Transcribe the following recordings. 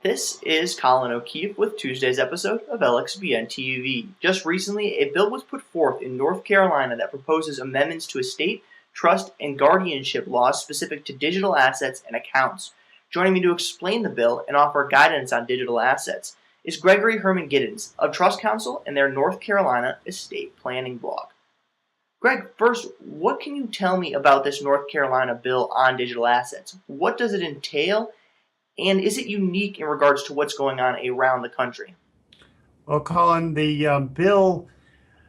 This is Colin O'Keefe with Tuesday's episode of LXBN TV. Just recently, a bill was put forth in North Carolina that proposes amendments to estate, trust, and guardianship laws specific to digital assets and accounts. Joining me to explain the bill and offer guidance on digital assets is Gregory Herman Giddens of Trust Counsel and their North Carolina estate planning blog. Greg, first, what can you tell me about this North Carolina bill on digital assets? What does it entail? And is it unique in regards to what's going on around the country? Well, Colin, the bill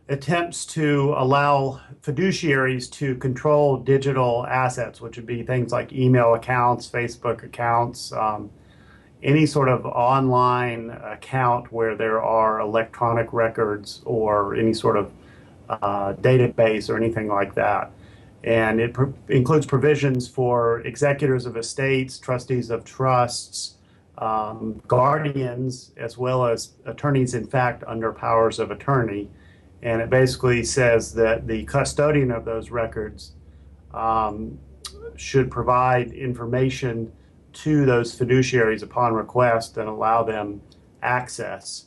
attempts to allow fiduciaries to control digital assets, which would be things like email accounts, Facebook accounts, any sort of online account where there are electronic records or any sort of database or anything like that. And it includes provisions for executors of estates, trustees of trusts, guardians, as well as attorneys in fact under powers of attorney. And it basically says that the custodian of those records should provide information to those fiduciaries upon request and allow them access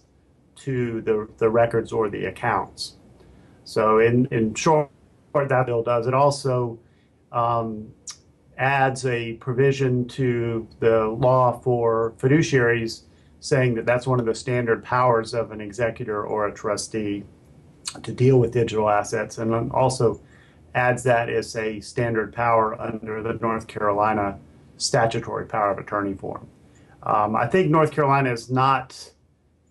to the records or the accounts. So in short, what that bill does, it also adds a provision to the law for fiduciaries saying that that's one of the standard powers of an executor or a trustee to deal with digital assets, and then also adds that as a standard power under the North Carolina statutory power of attorney form. I think North Carolina is not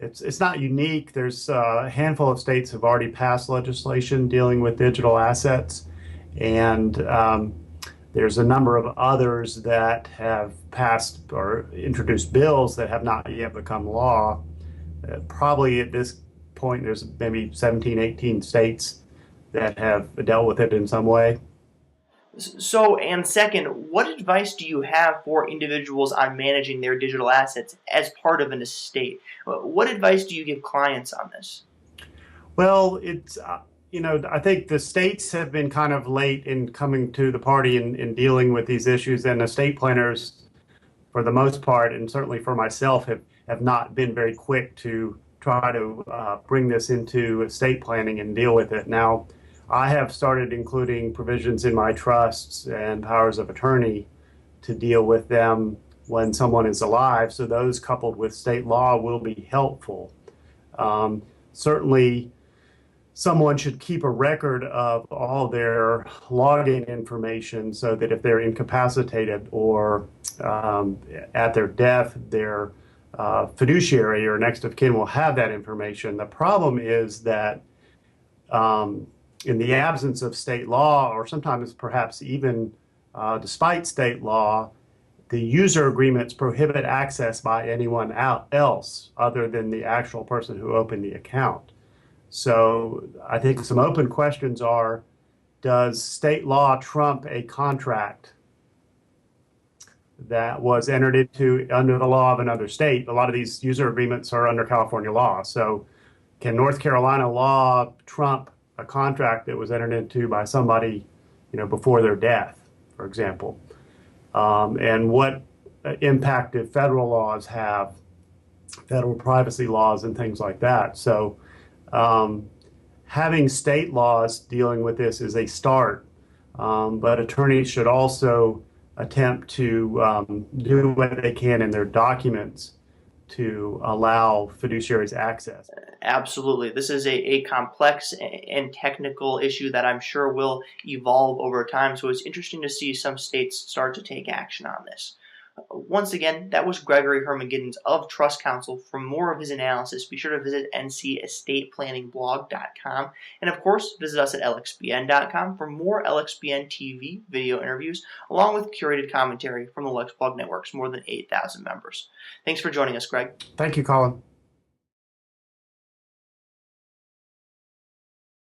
It's not unique. There's a handful of states have already passed legislation dealing with digital assets, and there's a number of others that have passed or introduced bills that have not yet become law. Probably at this point, there's maybe 17, 18 states that have dealt with it in some way. So, and second, what advice do you have for individuals on managing their digital assets as part of an estate? What advice do you give clients on this? Well, I think the states have been kind of late in coming to the party in dealing with these issues, and estate planners, for the most part, and certainly for myself, have not been very quick to try to bring this into estate planning and deal with it. Now, I have started including provisions in my trusts and powers of attorney to deal with them when someone is alive, so those coupled with state law will be helpful. Certainly, someone should keep a record of all their login information so that if they're incapacitated or at their death, their fiduciary or next of kin will have that information. The problem is that in the absence of state law, or sometimes perhaps even despite state law, the user agreements prohibit access by anyone else other than the actual person who opened the account. So I think some open questions are, does state law trump a contract that was entered into under the law of another state? A lot of these user agreements are under California law. So can North Carolina law trump a contract that was entered into by somebody, before their death, for example? And what impact do federal laws have, federal privacy laws and things like that? So having state laws dealing with this is a start, but attorneys should also attempt to do what they can in their documents to allow fiduciaries access. Absolutely. This is a complex and technical issue that I'm sure will evolve over time, so it's interesting to see some states start to take action on this. Once again, that was Gregory Herman Giddens of Trust Counsel. For more of his analysis, be sure to visit ncestateplanningsblog.com. And of course, visit us at lxbn.com for more LXBN TV video interviews, along with curated commentary from the LexBlog Network's more than 8,000 members. Thanks for joining us, Greg. Thank you, Colin.